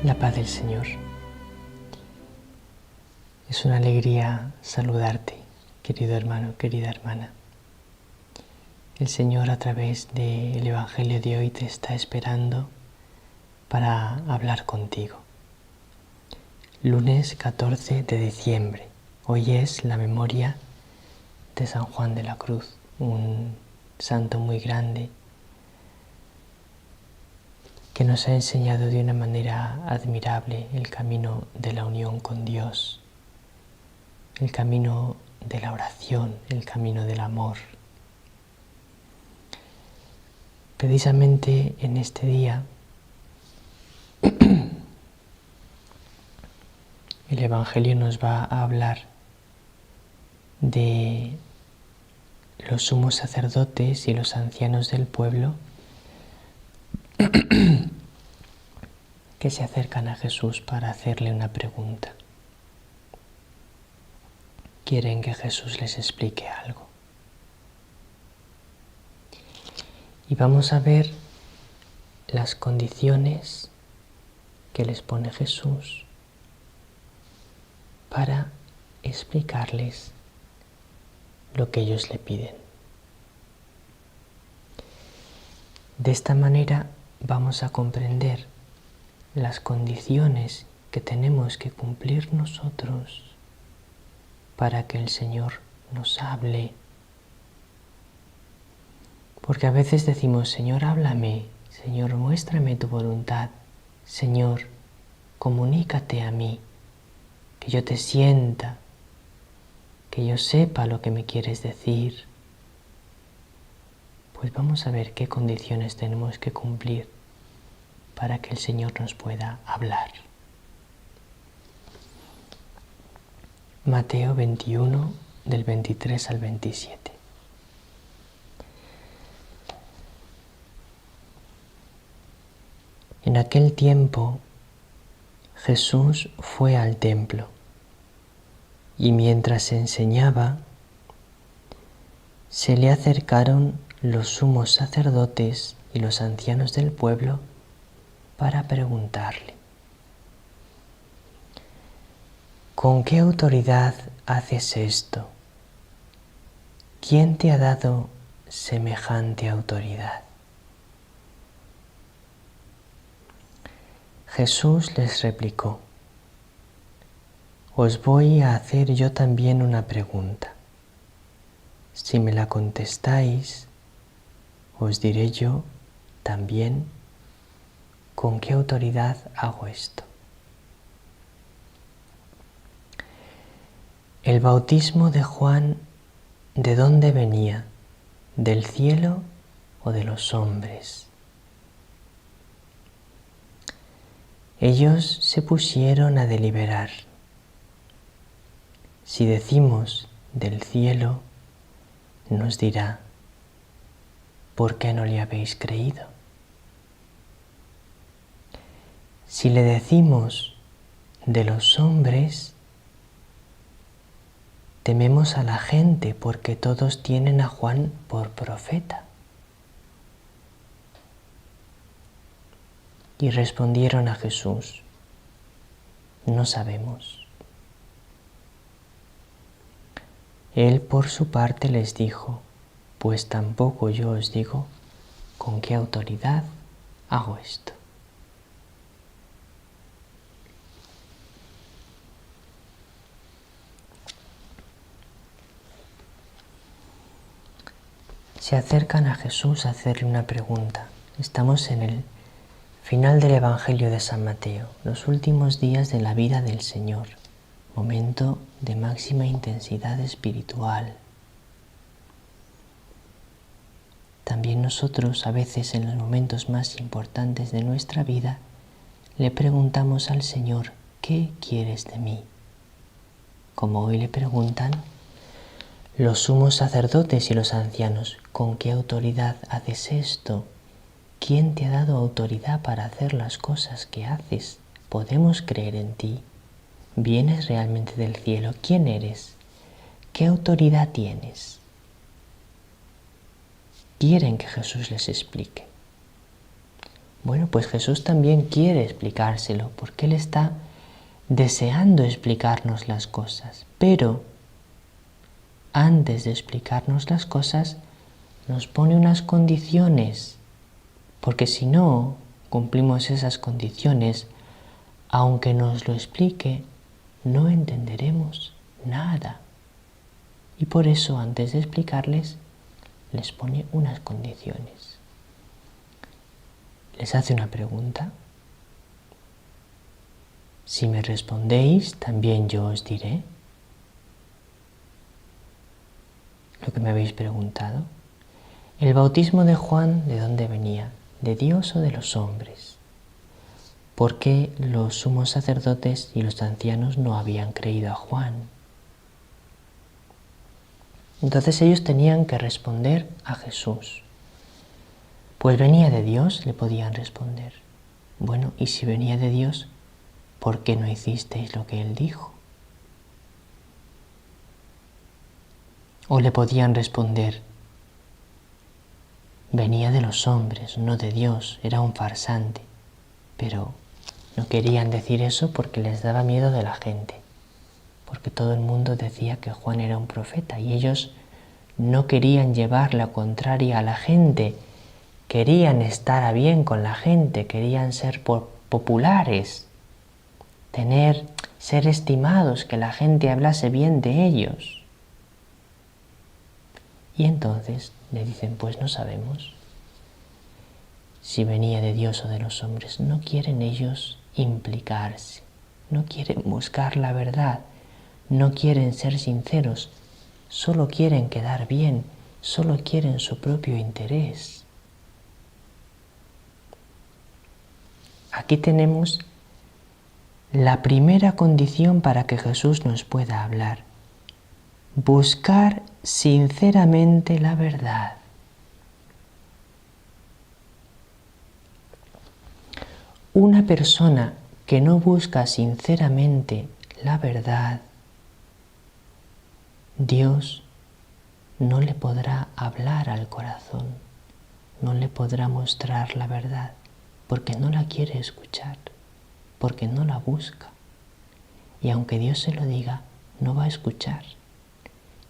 La paz del Señor. Es una alegría saludarte, querido hermano, querida hermana. El Señor a través del Evangelio de hoy te está esperando para hablar contigo. Lunes 14 de diciembre. Hoy es la memoria de San Juan de la Cruz, un santo muy grande que nos ha enseñado de una manera admirable el camino de la unión con Dios, el camino de la oración, el camino del amor. Precisamente en este día, el Evangelio nos va a hablar de los sumos sacerdotes y los ancianos del pueblo que se acercan a Jesús para hacerle una pregunta. Quieren que Jesús les explique algo. Y vamos a ver las condiciones que les pone Jesús para explicarles lo que ellos le piden. De esta manera vamos a comprender las condiciones que tenemos que cumplir nosotros para que el Señor nos hable. Porque a veces decimos, Señor, háblame, Señor, muéstrame tu voluntad, Señor, comunícate a mí, que yo te sienta, que yo sepa lo que me quieres decir. Pues vamos a ver qué condiciones tenemos que cumplir para que el Señor nos pueda hablar. Mateo 21, del 23 al 27. En aquel tiempo Jesús fue al templo y mientras enseñaba, se le acercaron los sumos sacerdotes y los ancianos del pueblo para preguntarle: ¿con qué autoridad haces esto? ¿Quién te ha dado semejante autoridad? Jesús les replicó: os voy a hacer yo también una pregunta. Si me la contestáis, os diré yo también con qué autoridad hago esto. El bautismo de Juan, ¿de dónde venía? ¿Del cielo o de los hombres? Ellos se pusieron a deliberar. Si decimos del cielo, nos dirá: ¿por qué no le habéis creído? Si le decimos de los hombres, tememos a la gente porque todos tienen a Juan por profeta. Y respondieron a Jesús: no sabemos. Él por su parte les dijo: pues tampoco yo os digo con qué autoridad hago esto. Se acercan a Jesús a hacerle una pregunta. Estamos en el final del Evangelio de San Mateo, los últimos días de la vida del Señor, momento de máxima intensidad espiritual. También nosotros, a veces en los momentos más importantes de nuestra vida, le preguntamos al Señor: ¿qué quieres de mí? Como hoy le preguntan los sumos sacerdotes y los ancianos: ¿con qué autoridad haces esto? ¿Quién te ha dado autoridad para hacer las cosas que haces? ¿Podemos creer en ti? ¿Vienes realmente del cielo? ¿Quién eres? ¿Qué autoridad tienes? Quieren que Jesús les explique. Bueno, pues Jesús también quiere explicárselo, porque Él está deseando explicarnos las cosas. Pero antes de explicarnos las cosas, nos pone unas condiciones, porque si no cumplimos esas condiciones, aunque nos lo explique, no entenderemos nada. Y por eso, antes de explicarles, les pone unas condiciones. Les hace una pregunta. Si me respondéis, también yo os diré lo que me habéis preguntado. ¿El bautismo de Juan de dónde venía? ¿De Dios o de los hombres? ¿Por qué los sumos sacerdotes y los ancianos no habían creído a Juan? Entonces ellos tenían que responder a Jesús. Pues venía de Dios, le podían responder. Bueno, y si venía de Dios, ¿por qué no hicisteis lo que Él dijo? O le podían responder, venía de los hombres, no de Dios, era un farsante. Pero no querían decir eso porque les daba miedo de la gente, porque todo el mundo decía que Juan era un profeta y ellos no querían llevar la contraria a la gente, querían estar a bien con la gente, querían ser populares, ser estimados, que la gente hablase bien de ellos. Y entonces le dicen, pues no sabemos si venía de Dios o de los hombres. No quieren ellos implicarse, no quieren buscar la verdad, no quieren ser sinceros, solo quieren quedar bien, solo quieren su propio interés. Aquí tenemos la primera condición para que Jesús nos pueda hablar. Buscar sinceramente la verdad. Una persona que no busca sinceramente la verdad, Dios no le podrá hablar al corazón, no le podrá mostrar la verdad, porque no la quiere escuchar, porque no la busca. Y aunque Dios se lo diga, no va a escuchar.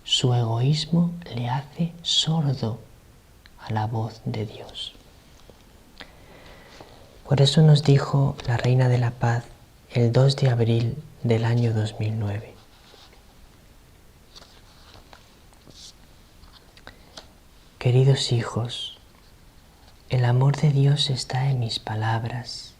Su egoísmo le hace sordo a la voz de Dios. Por eso nos dijo la Reina de la Paz el 2 de abril del año 2009. Queridos hijos, el amor de Dios está en mis palabras.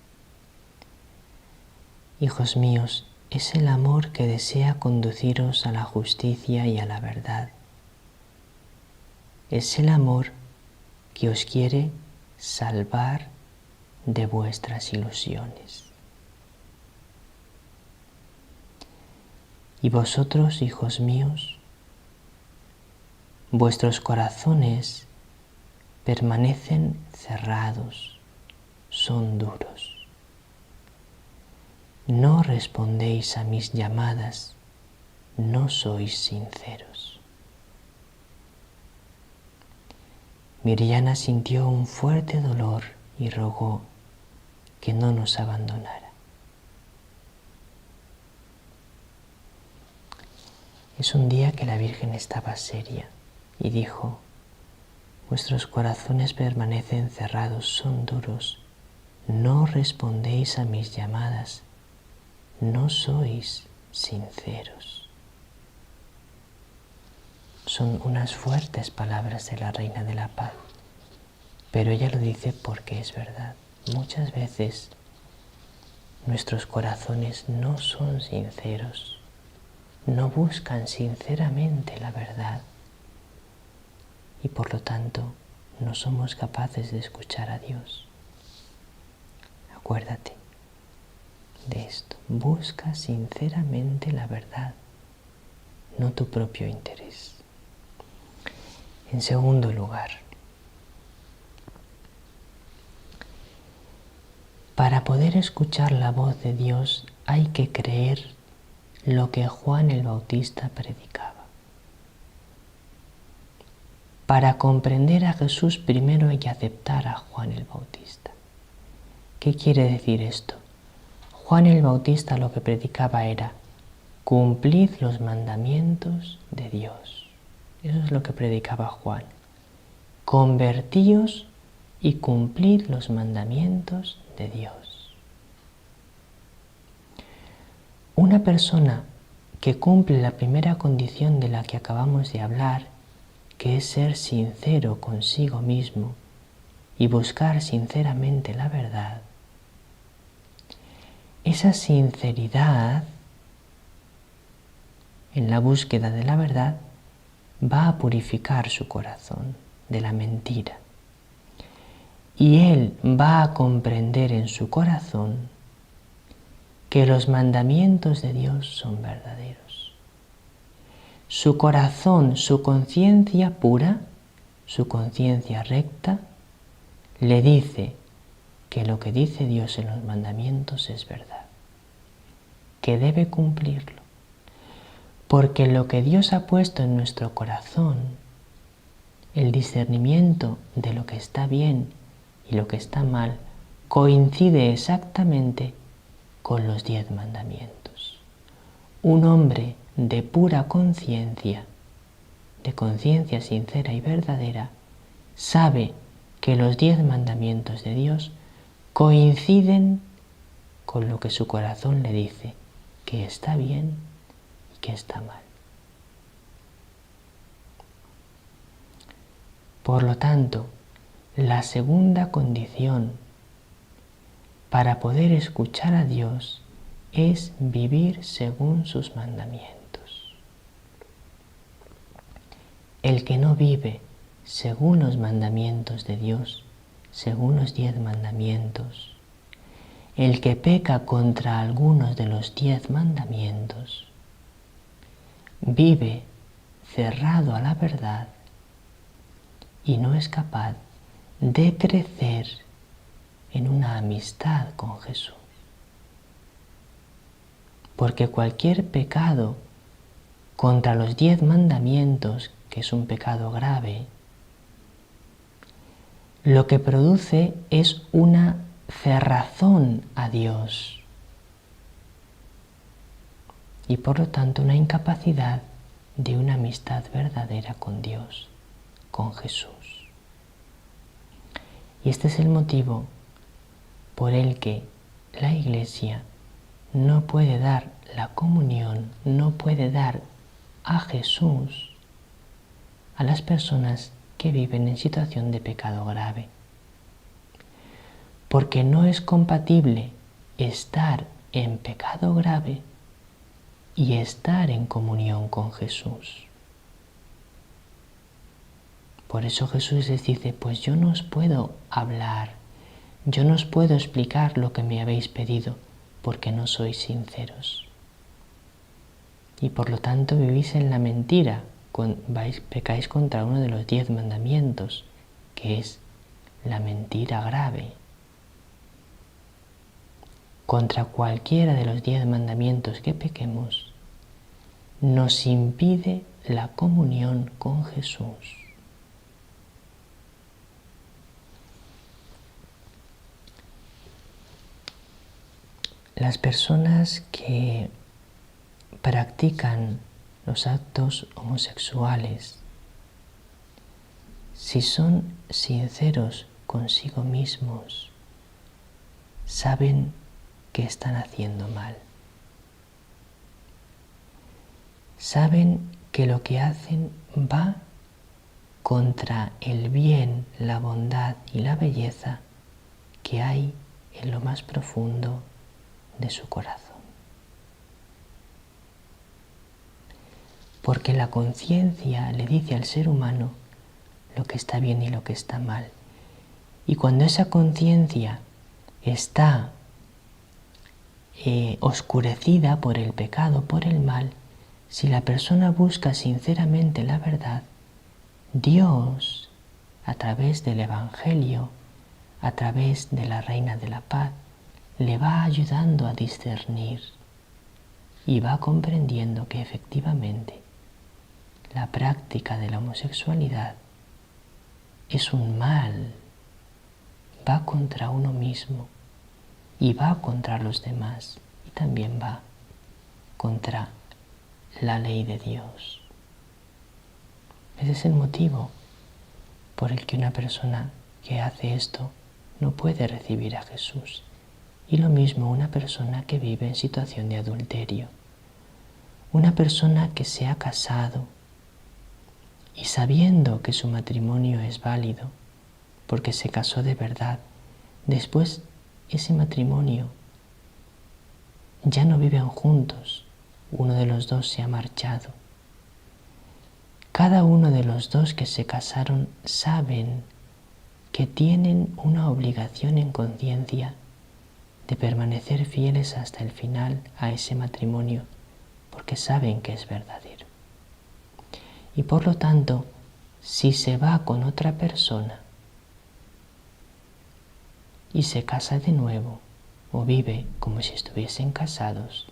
Hijos míos, es el amor que desea conduciros a la justicia y a la verdad. Es el amor que os quiere salvar de vuestras ilusiones. Y vosotros, hijos míos, vuestros corazones permanecen cerrados, son duros. No respondéis a mis llamadas, no sois sinceros. Mirjana sintió un fuerte dolor y rogó que no nos abandonara. Es un día que la Virgen estaba seria y dijo, vuestros corazones permanecen cerrados, son duros, no respondéis a mis llamadas, no sois sinceros. Son unas fuertes palabras de la Reina de la Paz, pero ella lo dice porque es verdad. Muchas veces nuestros corazones no son sinceros, no buscan sinceramente la verdad y por lo tanto no somos capaces de escuchar a Dios. Acuérdate de esto, busca sinceramente la verdad, no tu propio interés. En segundo lugar, para poder escuchar la voz de Dios hay que creer lo que Juan el Bautista predicaba. Para comprender a Jesús primero hay que aceptar a Juan el Bautista. ¿Qué quiere decir esto? Juan el Bautista lo que predicaba era: cumplid los mandamientos de Dios. Eso es lo que predicaba Juan. Convertíos y cumplid los mandamientos de Dios. Una persona que cumple la primera condición de la que acabamos de hablar, que es ser sincero consigo mismo y buscar sinceramente la verdad, esa sinceridad en la búsqueda de la verdad va a purificar su corazón de la mentira. Y él va a comprender en su corazón que los mandamientos de Dios son verdaderos. Su corazón, su conciencia pura, su conciencia recta, le dice que lo que dice Dios en los mandamientos es verdad, que debe cumplirlo. Porque lo que Dios ha puesto en nuestro corazón, el discernimiento de lo que está bien y lo que está mal, coincide exactamente con los 10 mandamientos. Un hombre de pura conciencia, de conciencia sincera y verdadera, sabe que los 10 mandamientos de Dios coinciden con lo que su corazón le dice que está bien y que está mal. Por lo tanto, la segunda condición para poder escuchar a Dios es vivir según sus mandamientos. El que no vive según los mandamientos de Dios, según los 10 mandamientos, el que peca contra algunos de los 10 mandamientos, vive cerrado a la verdad y no es capaz de crecer en una amistad con Jesús. Porque cualquier pecado contra los 10 mandamientos, que es un pecado grave, lo que produce es una cerrazón a Dios y por lo tanto una incapacidad de una amistad verdadera con Dios, con Jesús. Y este es el motivo por el que la Iglesia no puede dar la comunión, no puede dar a Jesús a las personas que viven en situación de pecado grave. Porque no es compatible estar en pecado grave y estar en comunión con Jesús. Por eso Jesús les dice: pues yo no os puedo hablar, yo no os puedo explicar lo que me habéis pedido, porque no sois sinceros. Y por lo tanto vivís en la mentira, pecáis contra uno de los 10 mandamientos, que es la mentira grave. Contra cualquiera de los 10 mandamientos que pequemos, nos impide la comunión con Jesús. Las personas que practican los actos homosexuales, si son sinceros consigo mismos, saben que están haciendo mal. Saben que lo que hacen va contra el bien, la bondad y la belleza que hay en lo más profundo de su corazón. Porque la conciencia le dice al ser humano lo que está bien y lo que está mal. Y cuando esa conciencia está oscurecida por el pecado, por el mal, si la persona busca sinceramente la verdad, Dios, a través del Evangelio, a través de la Reina de la Paz, le va ayudando a discernir y va comprendiendo que efectivamente la práctica de la homosexualidad es un mal, va contra uno mismo y va contra los demás y también va contra la ley de Dios. Ese es el motivo por el que una persona que hace esto no puede recibir a Jesús. Y lo mismo una persona que vive en situación de adulterio. Una persona que se ha casado y sabiendo que su matrimonio es válido, porque se casó de verdad, después ese matrimonio ya no viven juntos, uno de los dos se ha marchado. Cada uno de los dos que se casaron saben que tienen una obligación en conciencia de permanecer fieles hasta el final a ese matrimonio, porque saben que es verdadero. Y por lo tanto, si se va con otra persona y se casa de nuevo o vive como si estuviesen casados,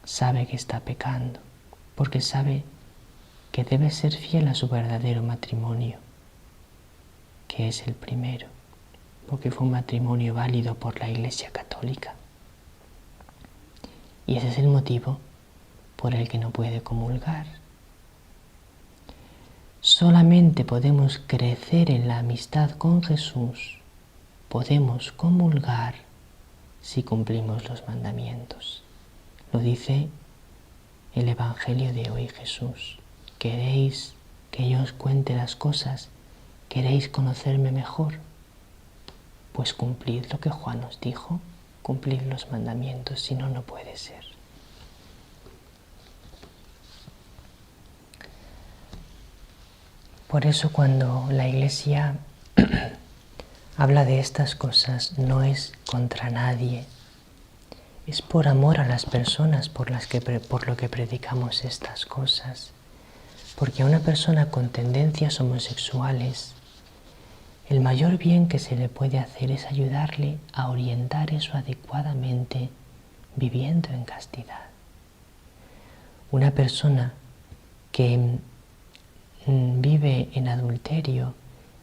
sabe que está pecando, porque sabe que debe ser fiel a su verdadero matrimonio, que es el primero, porque fue un matrimonio válido por la Iglesia Católica. Y ese es el motivo por el que no puede comulgar. Solamente podemos crecer en la amistad con Jesús, podemos comulgar si cumplimos los mandamientos. Lo dice el Evangelio de hoy Jesús. ¿Queréis que yo os cuente las cosas? ¿Queréis conocerme mejor? Pues cumplid lo que Juan os dijo, cumplid los mandamientos, si no, no puede ser. Por eso cuando la Iglesia habla de estas cosas, no es contra nadie, es por amor a las personas por lo que predicamos estas cosas. Porque a una persona con tendencias homosexuales, el mayor bien que se le puede hacer es ayudarle a orientar eso adecuadamente, viviendo en castidad. Una persona que vive en adulterio,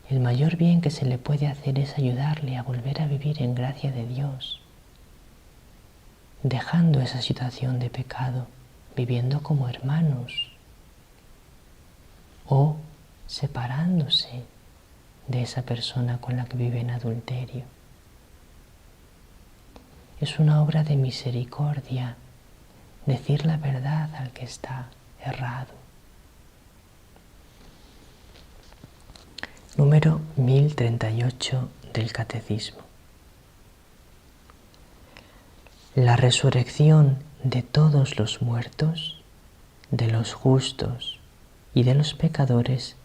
el mayor bien que se le puede hacer es ayudarle a volver a vivir en gracia de Dios, dejando esa situación de pecado, viviendo como hermanos, o separándose de esa persona con la que vive en adulterio. Es una obra de misericordia decir la verdad al que está errado. Número 1038 del Catecismo. La resurrección de todos los muertos, de los justos y de los pecadores,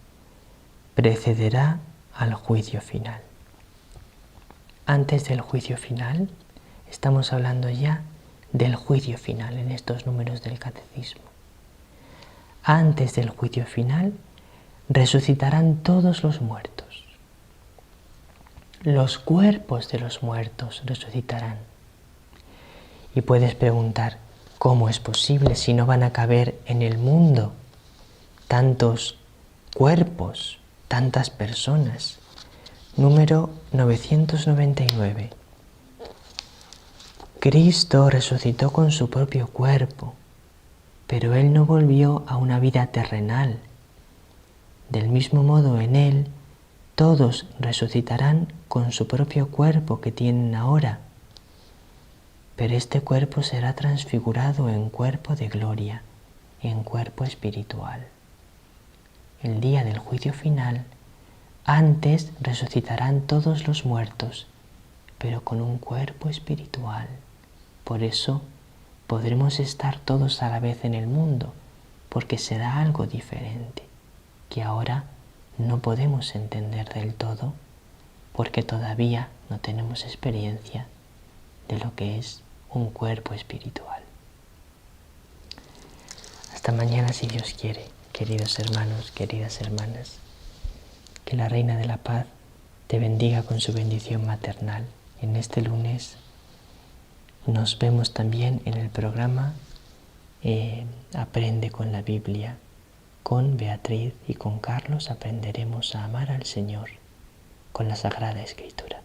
precederá al juicio final. Antes del juicio final, estamos hablando ya del juicio final en estos números del Catecismo. Antes del juicio final, resucitarán todos los muertos. Los cuerpos de los muertos resucitarán. Y puedes preguntar, ¿cómo es posible si no van a caber en el mundo tantos cuerpos, tantas personas? Número 999. Cristo resucitó con su propio cuerpo, pero Él no volvió a una vida terrenal. Del mismo modo, en Él todos resucitarán con su propio cuerpo que tienen ahora, pero este cuerpo será transfigurado en cuerpo de gloria, en cuerpo espiritual. El día del juicio final, antes resucitarán todos los muertos, pero con un cuerpo espiritual. Por eso podremos estar todos a la vez en el mundo, porque será algo diferente, que ahora no podemos entender del todo, porque todavía no tenemos experiencia de lo que es un cuerpo espiritual. Hasta mañana si Dios quiere, queridos hermanos, queridas hermanas. Que la Reina de la Paz te bendiga con su bendición maternal. En este lunes nos vemos también en el programa Aprende con la Biblia. Con Beatriz y con Carlos aprenderemos a amar al Señor con la Sagrada Escritura.